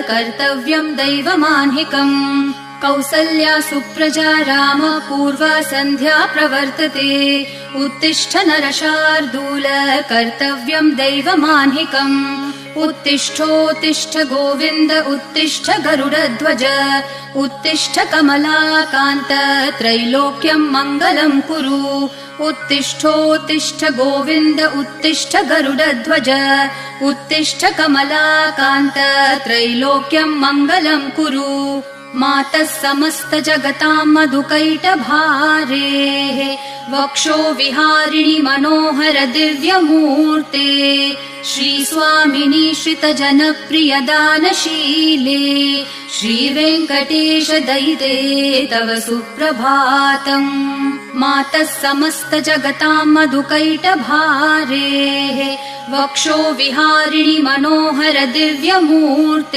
कर्तव्यम् दैवमाह्निकम् कौसल्या सुप्रजा राम पूर्वा सन्ध्या प्रवर्तते उत्तिष्ठ नरशार्दूल कर्तव्यम् दैवमाह्निकम् उत्तिष्ठोत्तिष्ठ गोविन्द उत्तिष्ठ गरुडध्वज उत्तिष्ठ कमलाकान्त त्रैलोक्यम् मङ्गलम् कुरु उत्तिष्ठोत्तिष्ठ गोविन्द उत्तिष्ठ गरुडध्वज उत्तिष्ठ कमलाकान्त त्रैलोक्यम् मङ्गलम् कुरु मातः समस्त जगतां मधुकैटभारेः वक्षो विहारिणि मनोहर दिव्यमूर्ते श्रीस्वामिनि श्रितजनप्रिय दानशीले श्रीवेङ्कटेश दयिते तव सुप्रभातम् मातः समस्त जगतां मधुकैटभारेः वक्षो विहारिणि मनोहर दिव्यमूर्ते